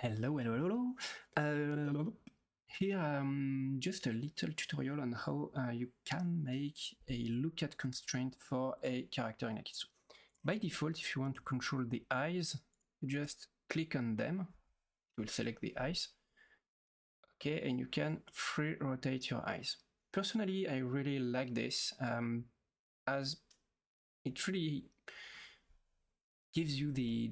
Hello. Here, just a little tutorial on how you can make a LookAt constraint for a character in akeytsu. By default, if you want to control the eyes, you just click on them. It will select the eyes. Okay, and you can free rotate your eyes. Personally, I really like this as it really gives you the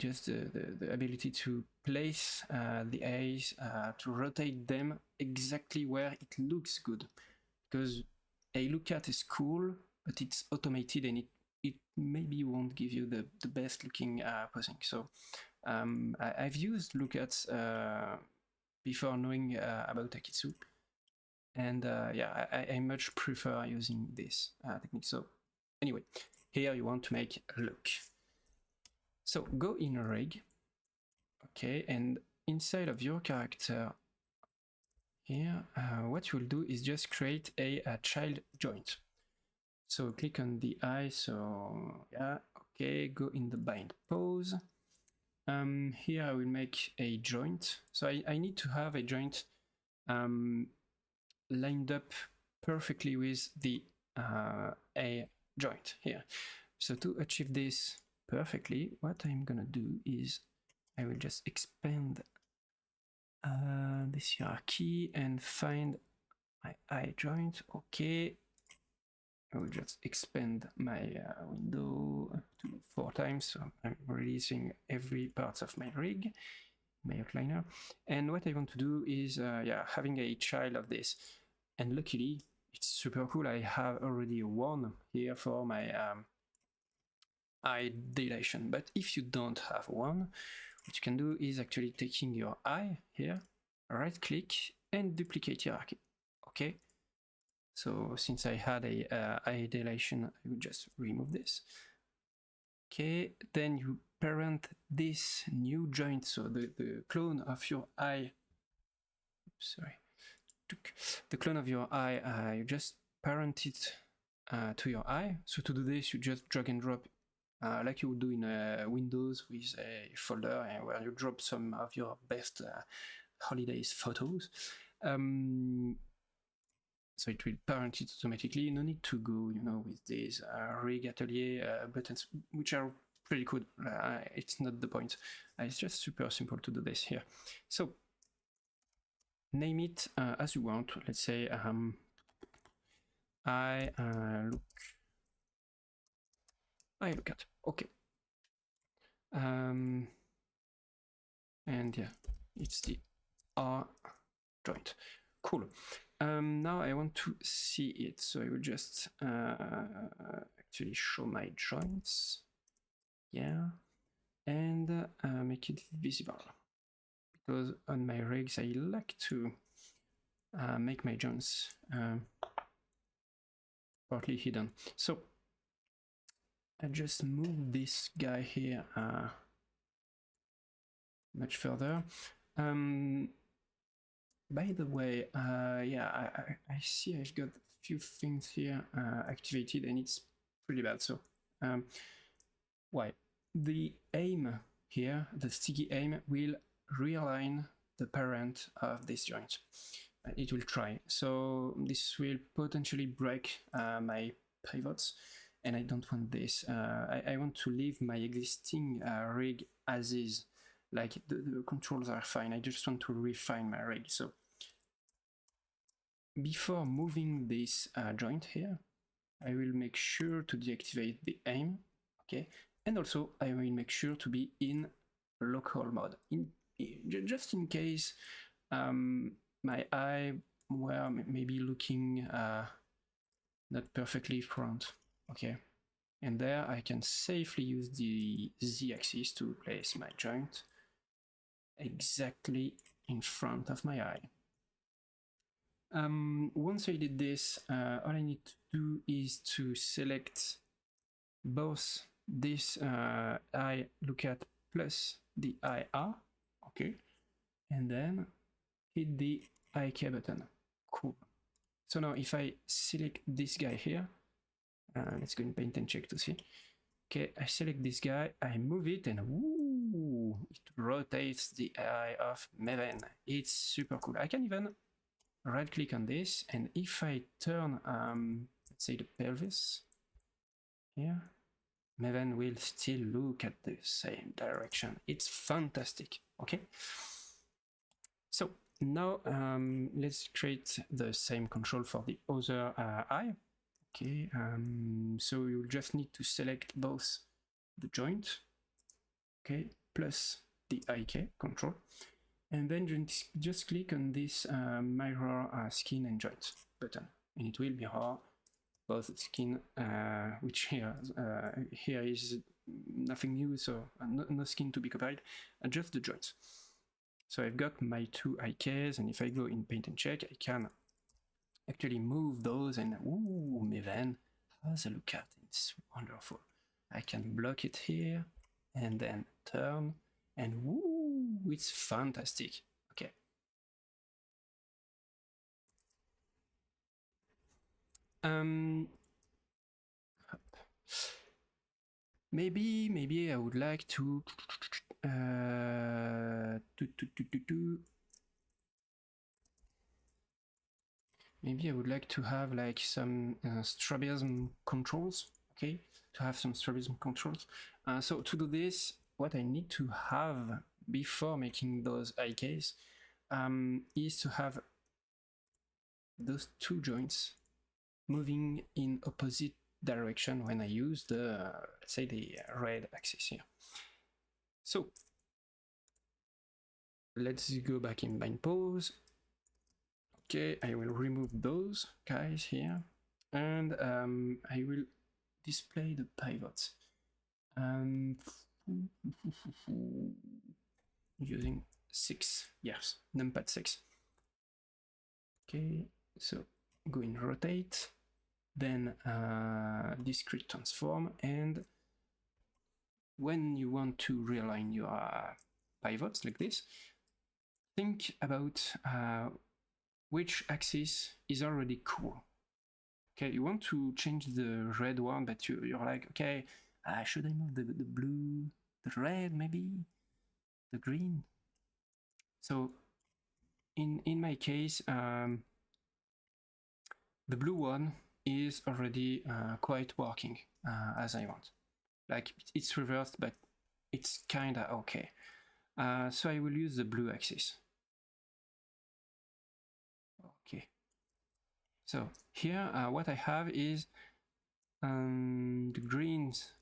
ability to place the eyes, to rotate them exactly where it looks good. Because a LookAt is cool, but it's automated and it maybe won't give you the best looking posing. So I've used LookAt before knowing about akeytsu, and yeah, I much prefer using this technique. So anyway, here you want to make a look. So go in rig, okay, and inside of your character here, what you'll do is just create a child joint. So click on the eye, so yeah, okay, go in the bind pose. Here I will make a joint. So I need to have a joint lined up perfectly with the a joint here. So to achieve this perfectly, what I'm gonna do is I will just expand this hierarchy and find my eye joint. Okay, I will just expand my window up to 4 times, so I'm releasing every part of my rig, my outliner. And what I want to do is yeah, having a child of this, and luckily it's super cool. I have already one here for my eye dilation, but if you don't have one, what you can do is actually taking your eye here, right click and duplicate hierarchy. Okay, so since I had a eye dilation, I would just remove this. Okay, then you parent this new joint, so the clone of your eye, sorry, the clone of your eye, you just parent it to your eye. So to do this, you just drag and drop like you would do in Windows with a folder where you drop some of your best holidays photos. So it will parent it automatically. No need to go, you know, with these rig atelier buttons, which are pretty cool. It's not the point. It's just super simple to do this here. So name it as you want. Let's say I look at. Okay. And yeah, it's the R joint. Cool. Now I want to see it, so I will just actually show my joints. Yeah, and make it visible, because on my rigs I like to make my joints partly hidden. So I just move this guy here much further. By the way, yeah, I see I've got a few things here activated, and it's pretty bad. So why? The aim here, the sticky aim, will realign the parent of this joint. It will try. So this will potentially break my pivots, and I don't want this. I want to leave my existing rig as is. Like the controls are fine. I just want to refine my rig. So before moving this joint here, I will make sure to deactivate the aim. Okay, and also I will make sure to be in local mode, just in case my eye were maybe looking not perfectly front. Okay, and there I can safely use the z-axis to place my joint exactly in front of my eye. Once I did this, all I need to do is to select both this eye LookAt plus the IR, okay, and then hit the IK button. Cool. So now if I select this guy here, let's go in paint and check to see. Okay, I select this guy, I move it, and woo, it rotates the eye of Maven. It's super cool. I can even right click on this, and if I turn, let's say the pelvis here, Maven will still look at the same direction. It's fantastic, okay? So now let's create the same control for the other eye. Okay, so you'll just need to select both the joint, okay, plus the IK control, and then just click on this mirror skin and joint button, and it will mirror both the skin, which here is nothing new, so no skin to be copied, just the joints. So I've got my two IKs, and if I go in paint and check, I can actually move those, and ooh, Maven has a look at. It's wonderful. I can block it here and then turn, and woo, it's fantastic. Okay. Maybe I would like to maybe I would like to have like some strabism controls, okay? To have some strabism controls. So to do this, what I need to have before making those IKs is to have those two joints moving in opposite direction when I use the, let's say, the red axis here. So let's go back in bind pose. Okay, I will remove those guys here, and I will display the pivots using 6, yes, numpad 6. Okay, so go in rotate, then discrete transform, and when you want to realign your pivots like this, think about which axis is already cool. Okay, you want to change the red one, but you're like, okay, should I move the blue, the red, maybe the green? So in my case, the blue one is already quite working as I want. Like it's reversed, but it's kinda okay. So I will use the blue axis. Okay. So here, what I have is the greens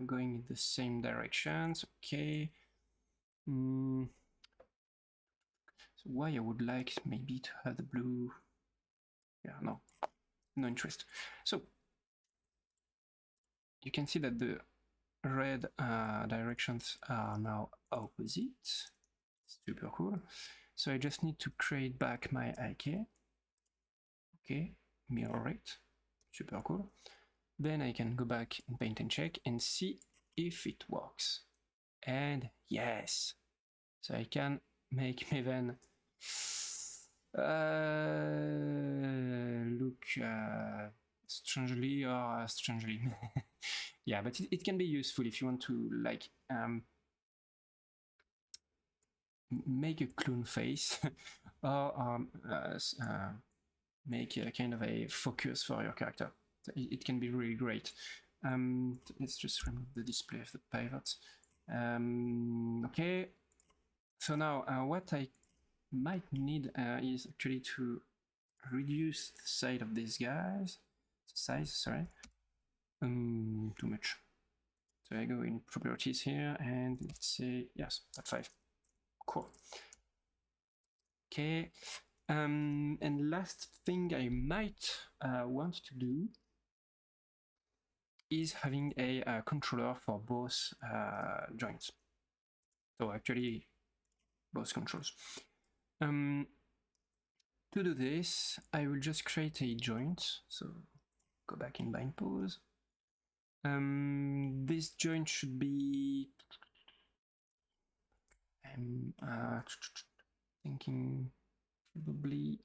going in the same directions. Okay. So why I would like maybe to have the blue? Yeah, no interest. So you can see that the red directions are now opposite. Super cool. So I just need to create back my IK. Okay, mirror it. Super cool. Then I can go back in paint and check and see if it works. And yes, so I can make Maven look strangely or strangely. Yeah, but it can be useful if you want to like make a clown face or make a kind of a focus for your character. It can be really great. Let's just remove the display of the pivots. Okay, so now what I might need is actually to reduce the size of these guys. Size, sorry. Too much. So I go in properties here and let's say, yes, at 5. Cool. Okay. And last thing I might want to do is having a controller for both joints. So actually, both controls. To do this, I will just create a joint. So go back in bind pose. This joint should be. I'm thinking probably.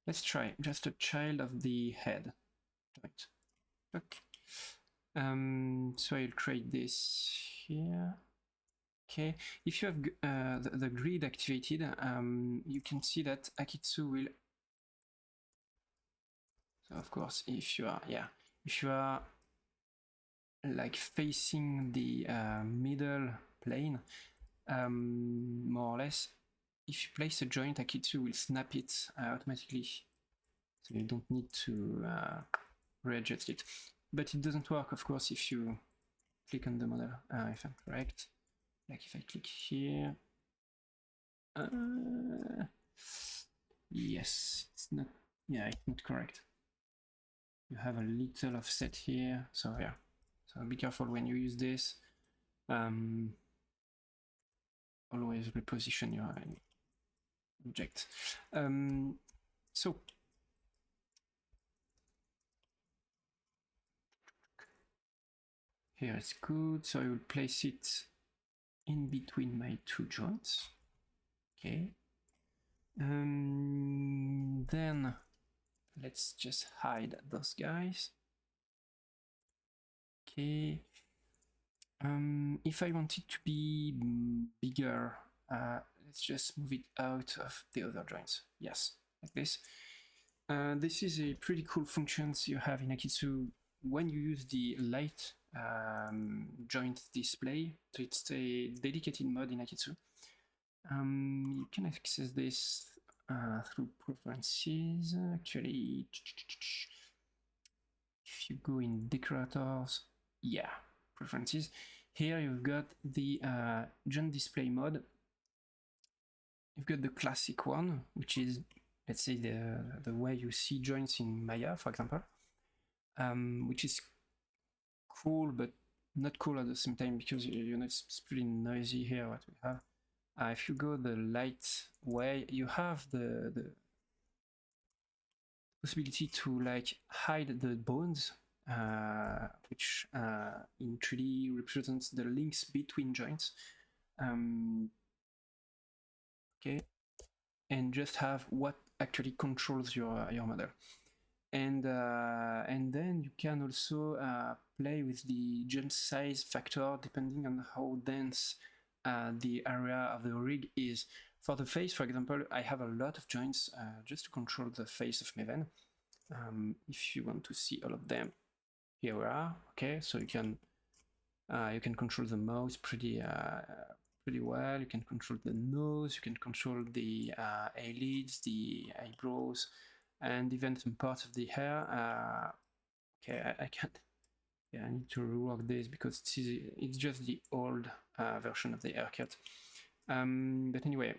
Let's try just a child of the head joint. Okay. So I'll create this here. Okay, if you have the grid activated, you can see that akeytsu will. So of course, if you are like facing the middle plane, more or less, if you place a joint, akeytsu will snap it automatically. So you don't need to readjust it. But it doesn't work, of course, if you click on the model, if I'm correct. Like if I click here, yes, it's not, yeah, it's not correct. You have a little offset here, so yeah. So be careful when you use this. Always reposition your object. So here it's good. So I will place it in between my two joints. Okay. Then let's just hide those guys. Okay. If I want it to be bigger, let's just move it out of the other joints. Yes, like this. This is a pretty cool function you have in akeytsu when you use the light joint display. So it's a dedicated mode in akeytsu. You can access this through preferences. Actually, if you go in decorators, yeah, preferences. Here you've got the joint display mode. You've got the classic one, which is, let's say, the way you see joints in Maya, for example, which is cool, but not cool at the same time, because you know it's pretty noisy here what we have. If you go the light way, you have the possibility to like hide the bones, which in 3D represents the links between joints. Okay, and just have what actually controls your model. And then you can also play with the joint size factor depending on how dense the area of the rig is. For the face, for example, I have a lot of joints just to control the face of Maven. If you want to see all of them, here we are. Okay, so you can control the mouth pretty well. You can control the nose. You can control the eyelids, the eyebrows, and even some parts of the hair. Okay, I can't. Yeah, I need to rework this because it's just the old version of the haircut. But anyway,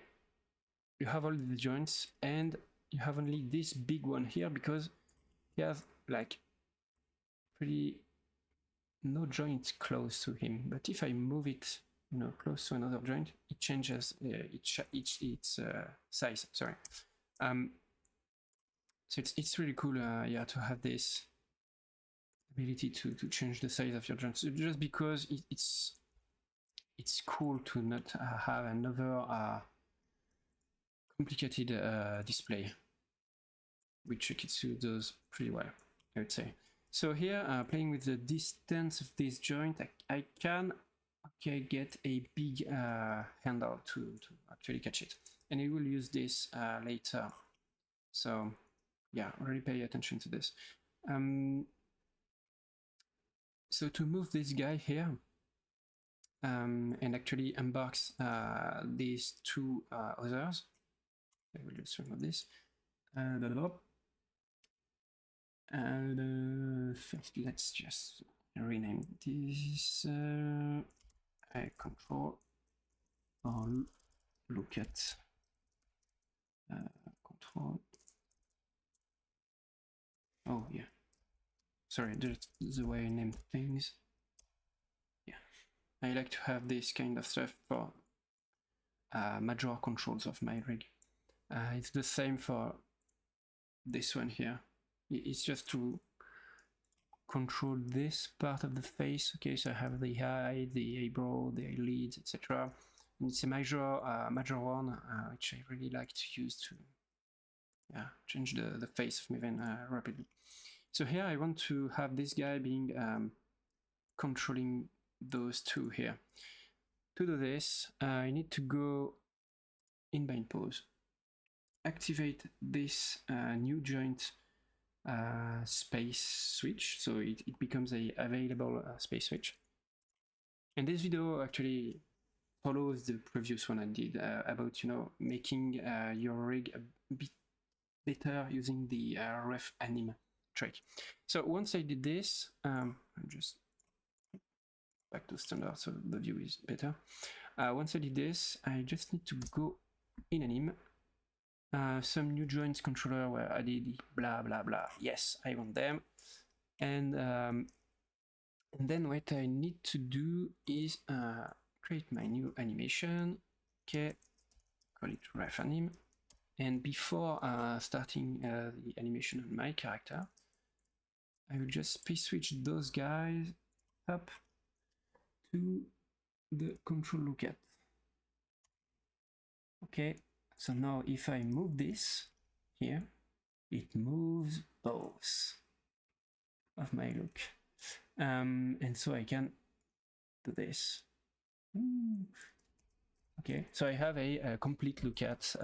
you have all the joints, and you have only this big one here because you have like pretty no joint close to him. But if I move it, you know, close to another joint, it changes its size. Sorry. So it's really cool, yeah, to have this ability to change the size of your joints, just because it's cool to not have another complicated display, which akeytsu does pretty well, I would say. So here, playing with the distance of this joint, I can get a big handle to actually catch it, and I will use this later. So yeah, really pay attention to this. So to move this guy here, and actually embarks these two others, I will just remove this. And first, let's just rename this control or LookAt control. Oh yeah, sorry, just the way I name things. Yeah, I like to have this kind of stuff for major controls of my rig. It's the same for this one here. It's just to control this part of the face. Okay, so I have the eye, the eyebrow, the eyelids, etc. And it's a major one, which I really like to use to change the face of Maven rapidly. So here I want to have this guy being controlling those two here. To do this, I need to go in bind pose, activate this new joint space switch, so it becomes a available space switch. And this video actually follows the previous one I did about making your rig a bit better using the ref anim trick. So once I did this, I'm just back to standard so the view is better. Once I did this, I just need to go in anim. Some new joints controller were added, blah blah blah. Yes, I want them. And then what I need to do is create my new animation. Okay, call it ref anim. And before starting the animation on my character, I will just space switch those guys up to the control LookAt. Okay, so now if I move this here, it moves both of my look. And so I can do this. Okay, so I have a complete LookAt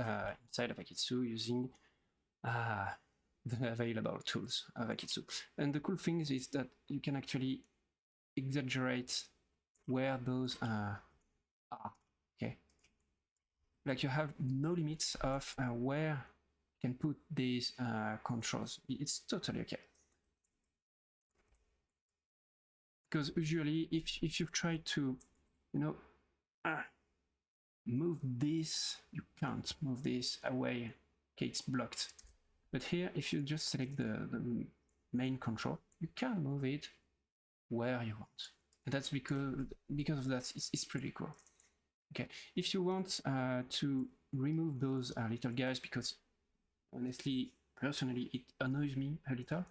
inside of akeytsu using the available tools of akeytsu. And the cool thing is that you can actually exaggerate where those are. Okay, like you have no limits of where you can put these controls. It's totally okay. Because usually if you try to, move this, you can't move this away. Okay, it's blocked. But here, if you just select the main control, you can move it where you want. And that's because of that, it's pretty cool. Okay, if you want to remove those little guys, because honestly, personally, it annoys me a little,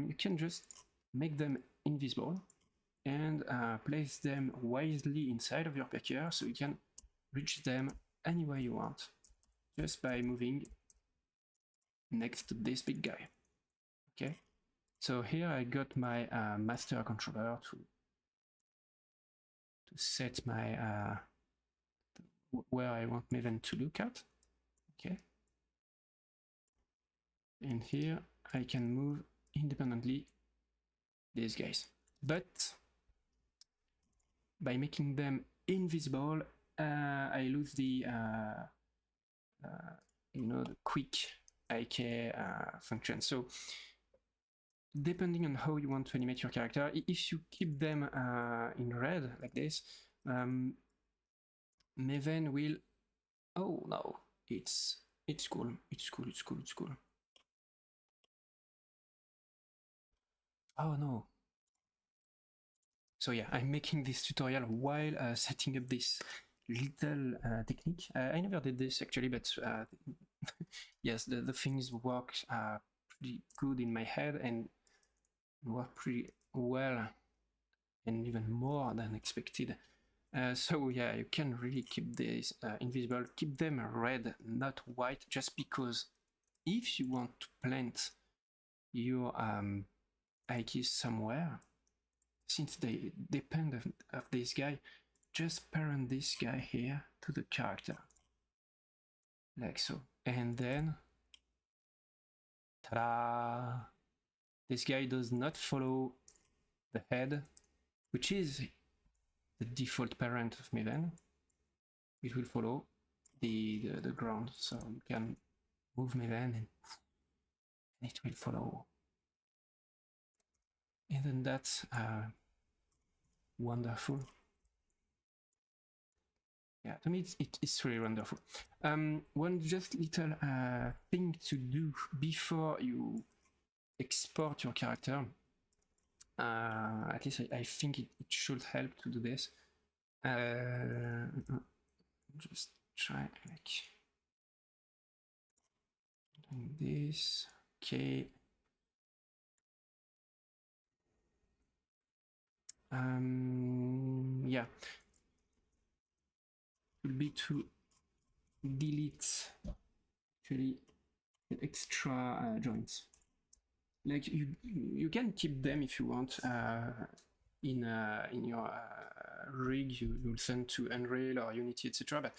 you can just make them invisible and place them wisely inside of your packer so you can reach them anywhere you want just by moving next to this big guy. Okay, so here I got my master controller to set my where I want Maven to look at. Okay, and here I can move independently these guys, but by making them invisible, I lose the the quick IK function. So depending on how you want to animate your character, if you keep them in red like this, Maven will. Oh no, it's cool. It's cool. Oh no. So yeah, I'm making this tutorial while setting up this little technique. I never did this actually, but yes, the things work pretty good in my head and work pretty well and even more than expected. So yeah, you can really keep these invisible, keep them red, not white, just because if you want to plant your icons somewhere, since they depend of this guy, just parent this guy here to the character, like so. And then, ta-da! This guy does not follow the head, which is the default parent of Maven. It will follow the ground, so you can move Maven and it will follow. And then that's wonderful. Yeah, to me it's really wonderful. One just little thing to do before you export your character, at least I think it should help to do this. Just try like doing this. Okay. Yeah, would be to delete actually the extra joints. Like you can keep them if you want, in your rig you'll send to Unreal or Unity, etc. But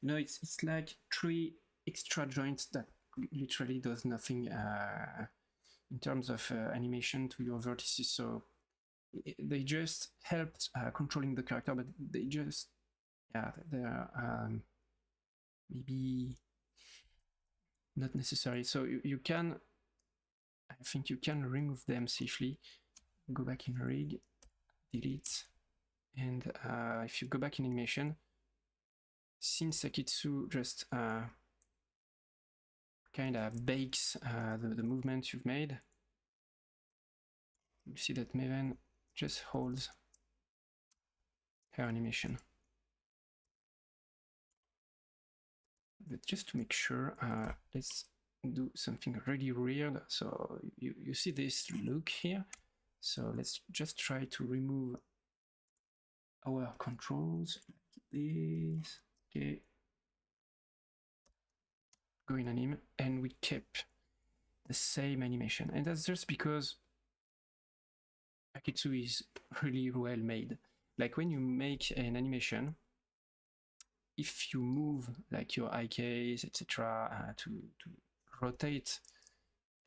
you know, it's like 3 extra joints that literally does nothing in terms of animation to your vertices. So they just helped controlling the character, but they just, yeah, they're maybe not necessary. So you can, I think you can remove them safely. Go back in rig, delete, and if you go back in animation, since akeytsu just kind of bakes the movement you've made, you see that Maven just holds her animation. But just to make sure, let's do something really weird. So you see this look here. So let's just try to remove our controls like this. Okay. Go in anim, and we kept the same animation. And that's just because akeytsu is really well made. Like when you make an animation, if you move like your eye case, etc., to rotate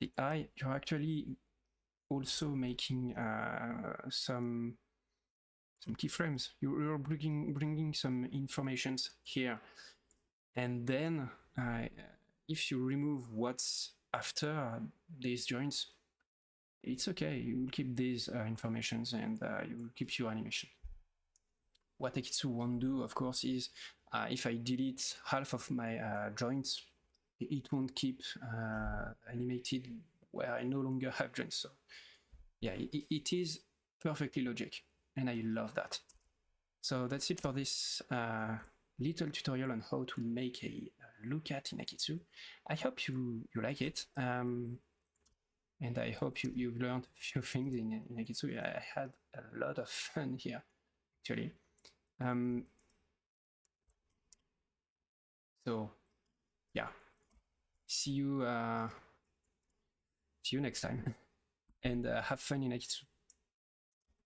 the eye, you're actually also making some keyframes. You're bringing some informations here, and then if you remove what's after these joints, it's okay. You will keep these informations, and you will keep your animation. What akeytsu won't do, of course, is if I delete half of my joints, it won't keep animated where I no longer have joints. So yeah, it is perfectly logic, and I love that. So that's it for this little tutorial on how to make a LookAt in akeytsu. I hope you like it, and I hope you've learned a few things in akeytsu. I had a lot of fun here, actually. So yeah, see you next time, and have fun in akeytsu.